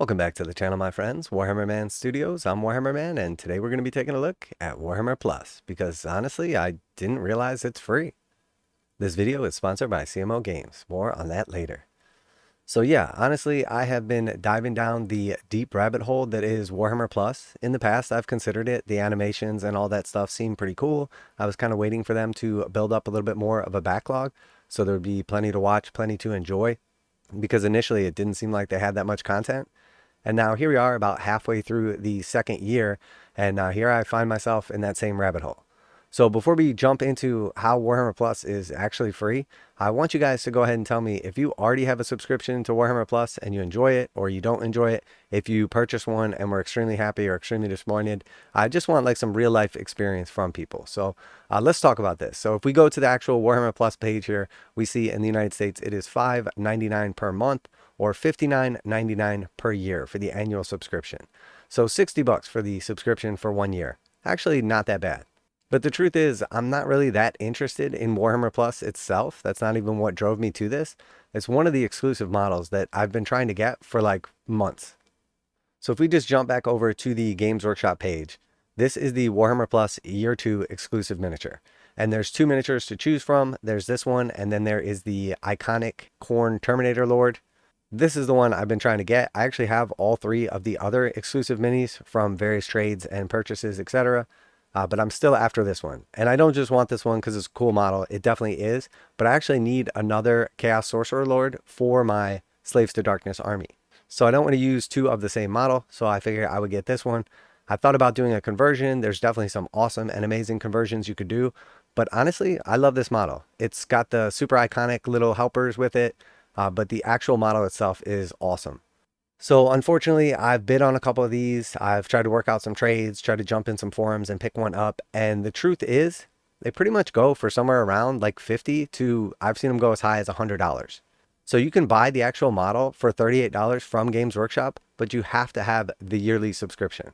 Welcome back to the channel, my friends. Warhammer Man Studios. I'm Warhammer Man, and today we're going to be taking a look at Warhammer Plus, because honestly, I didn't realize it's free. This video is sponsored by IMO Games. More on that later. So yeah, honestly, I have been diving down the deep rabbit hole that is Warhammer Plus. In the past, I've considered it. The animations and all that stuff seemed pretty cool. I was kind of waiting for them to build up a little bit more of a backlog, so there would be plenty to watch, plenty to enjoy, because initially it didn't seem like they had that much content. And now here we are about halfway through the second year, and here I find myself in that same rabbit hole. So before we jump into how Warhammer Plus is actually free, I want you guys to go ahead and tell me if you already have a subscription to Warhammer Plus and you enjoy it, or you don't enjoy it. If you purchase one and were extremely happy or extremely disappointed. I just want like some real life experience from people. So let's talk about this. So if we go to the actual Warhammer Plus page here, we see in the United States it is $5.99 per month, or $59.99 per year for the annual subscription. So $60 for the subscription for 1 year. Actually, not that bad. But the truth is, I'm not really that interested in Warhammer Plus itself. That's not even what drove me to this. It's one of the exclusive models that I've been trying to get for like months. So if we just jump back over to the Games Workshop page, this is the Warhammer Plus Year 2 exclusive miniature. And there's two miniatures to choose from. There's this one, and then there is the iconic Khorne Terminator Lord. This is the one I've been trying to get. I actually have all three of the other exclusive minis from various trades and purchases, etc. But I'm still after this one. And I don't just want this one because it's a cool model. It definitely is. But I actually need another Chaos Sorcerer Lord for my Slaves to Darkness army. So I don't want to use two of the same model. So I figured I would get this one. I thought about doing a conversion. There's definitely some awesome and amazing conversions you could do. But honestly, I love this model. It's got the super iconic little helpers with it. But the actual model itself is awesome. So unfortunately, I've bid on a couple of these. I've tried to work out some trades, tried to jump in some forums and pick one up. And the truth is, they pretty much go for somewhere around like 50 to, I've seen them go as high as $100. So you can buy the actual model for $38 from Games Workshop, but you have to have the yearly subscription.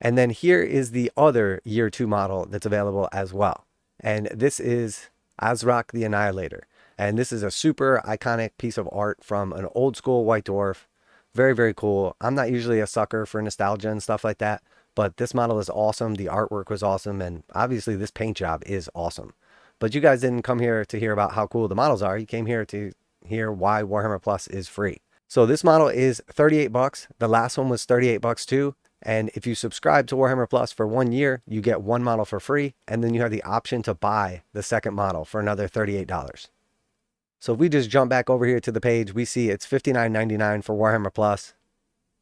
And then here is the other Year 2 model that's available as well. And this is Azrakh the Annihilator. And this is a super iconic piece of art from an old school White Dwarf. Very, very cool. I'm not usually a sucker for nostalgia and stuff like that, but this model is awesome. The artwork was awesome. And obviously this paint job is awesome. But you guys didn't come here to hear about how cool the models are. You came here to hear why Warhammer Plus is free. So this model is $38. The last one was $38 too. And if you subscribe to Warhammer Plus for 1 year, you get one model for free. And then you have the option to buy the second model for another $38. So if we just jump back over here to the page, we see it's $59.99 for Warhammer Plus,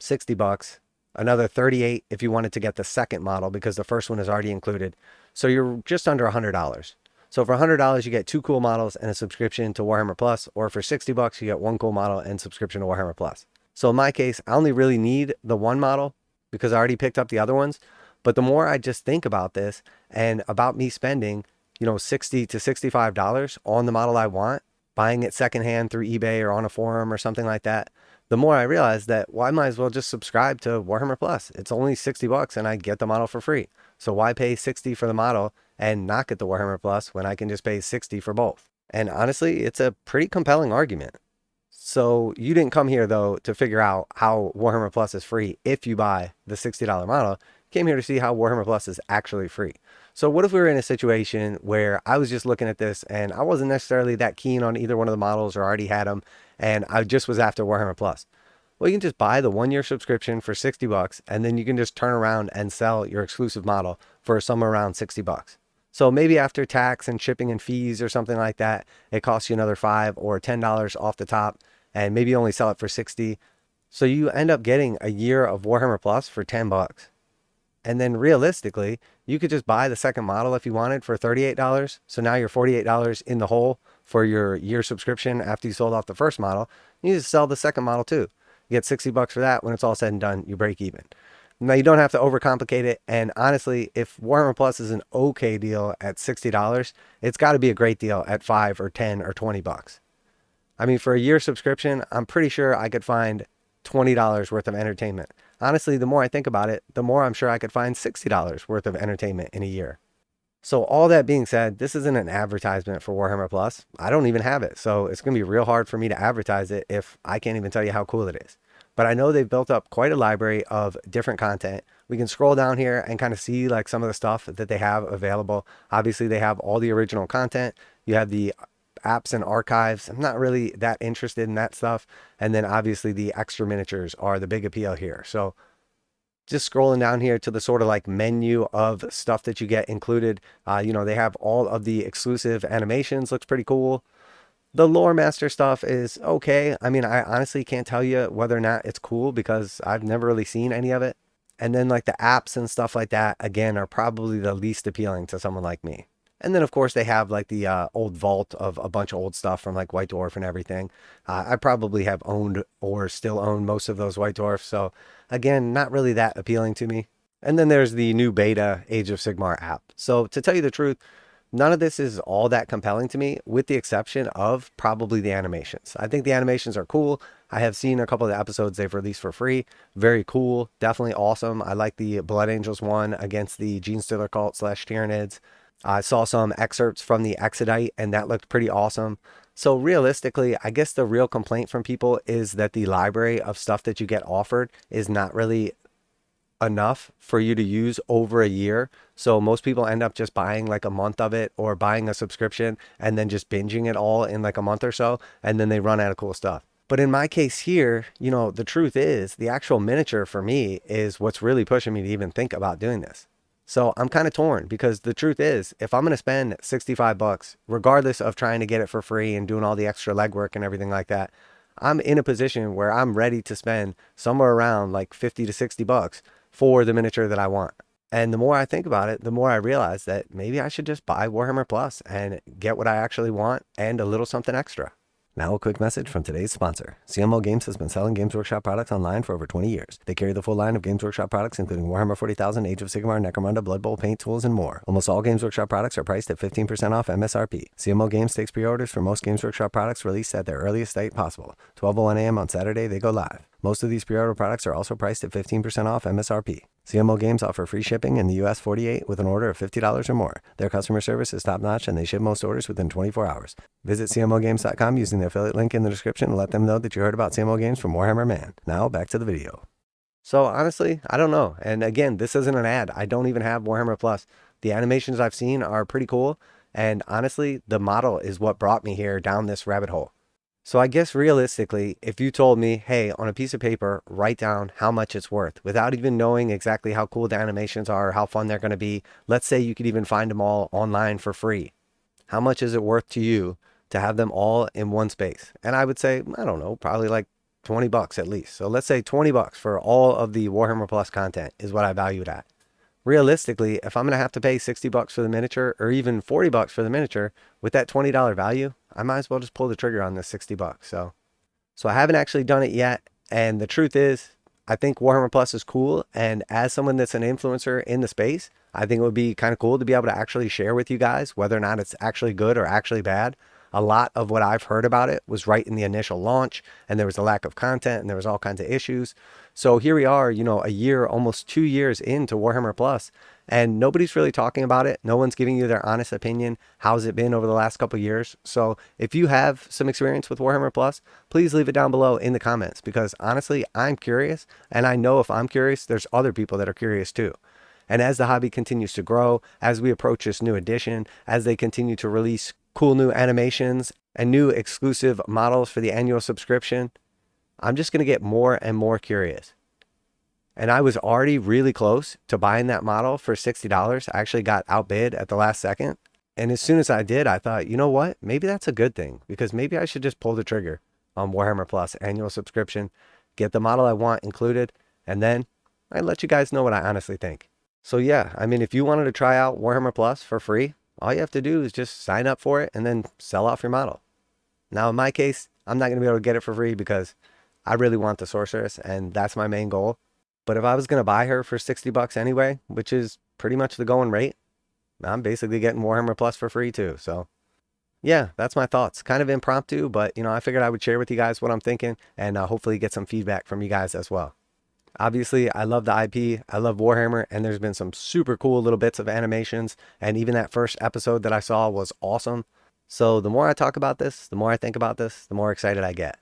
$60, another $38 if you wanted to get the second model because the first one is already included. So you're just under $100. So for $100, you get two cool models and a subscription to Warhammer Plus, or for $60, you get one cool model and subscription to Warhammer Plus. So in my case, I only really need the one model because I already picked up the other ones. But the more I just think about this and about me spending, $60 to $65 on the model I want, buying it secondhand through eBay or on a forum or something like that, the more I realize that, well, I might as well just subscribe to Warhammer Plus. It's only $60 and I get the model for free. So why pay $60 for the model and not get the Warhammer Plus when I can just pay $60 for both? And honestly, it's a pretty compelling argument. So you didn't come here though to figure out how Warhammer Plus is free if you buy the $60 model. You came here to see how Warhammer Plus is actually free. So what if we were in a situation where I was just looking at this and I wasn't necessarily that keen on either one of the models or already had them and I just was after Warhammer Plus? Well, you can just buy the 1 year subscription for $60 and then you can just turn around and sell your exclusive model for somewhere around $60. So maybe after tax and shipping and fees or something like that, it costs you another $5 or $10 off the top, and maybe you only sell it for $60. So you end up getting a year of Warhammer Plus for $10. And then realistically, you could just buy the second model if you wanted for $38. So now you're $48 in the hole for your year subscription after you sold off the first model. You just sell the second model too. You get $60 for that. When it's all said and done, you break even. Now you don't have to overcomplicate it. And honestly, if Warhammer Plus is an okay deal at $60, it's got to be a great deal at $5 or $10 or $20. I mean, for a year subscription, I'm pretty sure I could find $20 worth of entertainment. Honestly, the more I think about it, the more I'm sure I could find $60 worth of entertainment in a year. So all that being said, this isn't an advertisement for Warhammer Plus. I don't even have it. So it's going to be real hard for me to advertise it if I can't even tell you how cool it is. but I know they've built up quite a library of different content. We can scroll down here and kind of see like some of the stuff that they have available. Obviously, they have all the original content. You have the apps and archives. I'm not really that interested in that stuff. And then obviously the extra miniatures are the big appeal here. So just scrolling down here to the sort of like menu of stuff that you get included. They have all of the exclusive animations. Looks pretty cool. The lore master stuff is okay. I mean, I honestly can't tell you whether or not it's cool because I've never really seen any of it. And then like the apps and stuff like that, again, are probably the least appealing to someone like me. And then, of course, they have like the old vault of a bunch of old stuff from like White Dwarf and everything. I probably have owned or still own most of those White Dwarfs. So again, not really that appealing to me. And then there's the new beta Age of Sigmar app. So to tell you the truth, none of this is all that compelling to me, with the exception of probably the animations. I think the animations are cool. I have seen a couple of the episodes they've released for free. Very cool. Definitely awesome. I like the Blood Angels one against the Genestealer cult / Tyranids. I saw some excerpts from the Exodite, and that looked pretty awesome. So realistically, I guess the real complaint from people is that the library of stuff that you get offered is not really enough for you to use over a year. So most people end up just buying like a month of it or buying a subscription and then just binging it all in like a month or so, and then they run out of cool stuff. But in my case here, the truth is the actual miniature for me is what's really pushing me to even think about doing this. So I'm kind of torn, because the truth is, if I'm going to spend $65, regardless of trying to get it for free and doing all the extra legwork and everything like that, I'm in a position where I'm ready to spend somewhere around like 50 to 60 bucks for the miniature that I want. And the more I think about it, the more I realize that maybe I should just buy Warhammer Plus and get what I actually want and a little something extra. Now a quick message from today's sponsor. CMO Games has been selling Games Workshop products online for over 20 years. They carry the full line of Games Workshop products, including Warhammer 40,000, Age of Sigmar, Necromunda, Blood Bowl, paint tools, and more. Almost all Games Workshop products are priced at 15% off MSRP. CMO Games takes pre-orders for most Games Workshop products released at their earliest date possible. 12:01 a.m. on Saturday, they go live. Most of these pre-order products are also priced at 15% off MSRP. CMO Games offer free shipping in the US 48 with an order of $50 or more. Their customer service is top-notch, and they ship most orders within 24 hours. Visit CMOGames.com using the affiliate link in the description and let them know that you heard about CMO Games from Warhammer Man. Now, back to the video. So honestly, I don't know. And again, this isn't an ad. I don't even have Warhammer Plus. The animations I've seen are pretty cool. And honestly, the model is what brought me here down this rabbit hole. So I guess realistically, if you told me, hey, on a piece of paper, write down how much it's worth without even knowing exactly how cool the animations are or how fun they're going to be. Let's say you could even find them all online for free. How much is it worth to you to have them all in one space? And I would say, I don't know, probably like 20 bucks at least. So let's say 20 bucks for all of the Warhammer Plus content is what I value it at. Realistically, if I'm going to have to pay 60 bucks for the miniature or even 40 bucks for the miniature, with that $20 value, I might as well just pull the trigger on this 60 bucks. So I haven't actually done it yet. And the truth is, I think Warhammer Plus is cool. And as someone that's an influencer in the space, I think it would be kind of cool to be able to actually share with you guys whether or not it's actually good or actually bad. A lot of what I've heard about it was right in the initial launch, and there was a lack of content and there was all kinds of issues. So here we are, a year, almost 2 years into Warhammer Plus, and nobody's really talking about it. No one's giving you their honest opinion. How's it been over the last couple of years? So if you have some experience with Warhammer Plus, please leave it down below in the comments, because honestly, I'm curious, and I know if I'm curious, there's other people that are curious too. And as the hobby continues to grow, as we approach this new edition, as they continue to release cool new animations and new exclusive models for the annual subscription, I'm just going to get more and more curious. And I was already really close to buying that model for $60. I actually got outbid at the last second. And as soon as I did, I thought, you know what? Maybe that's a good thing, because maybe I should just pull the trigger on Warhammer Plus annual subscription, get the model I want included, and then I let you guys know what I honestly think. So yeah, I mean, if you wanted to try out Warhammer Plus for free, all you have to do is just sign up for it and then sell off your model. Now, in my case, I'm not going to be able to get it for free because I really want the Sorceress, and that's my main goal. But if I was going to buy her for 60 bucks anyway, which is pretty much the going rate, I'm basically getting Warhammer Plus for free too. So yeah, that's my thoughts. Kind of impromptu, but I figured I would share with you guys what I'm thinking, and hopefully get some feedback from you guys as well. Obviously, I love the IP, I love Warhammer, and there's been some super cool little bits of animations, and even that first episode that I saw was awesome. So the more I talk about this, the more I think about this, the more excited I get.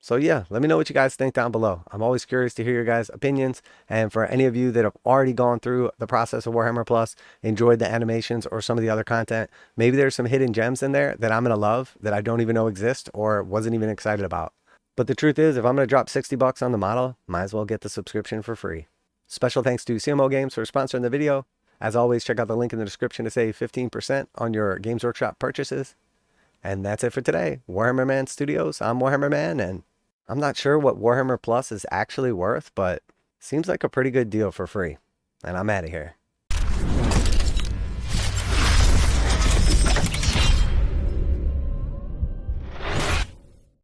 So yeah, let me know what you guys think down below. I'm always curious to hear your guys' opinions. And for any of you that have already gone through the process of Warhammer Plus, enjoyed the animations or some of the other content, maybe there's some hidden gems in there that I'm going to love that I don't even know exist or wasn't even excited about. But the truth is, if I'm going to drop 60 bucks on the model, might as well get the subscription for free. Special thanks to CMO Games for sponsoring the video. As always, check out the link in the description to save 15% on your Games Workshop purchases. And that's it for today. Warhammer Man Studios, I'm Warhammer Man, and I'm not sure what Warhammer Plus is actually worth, but seems like a pretty good deal for free. And I'm out of here.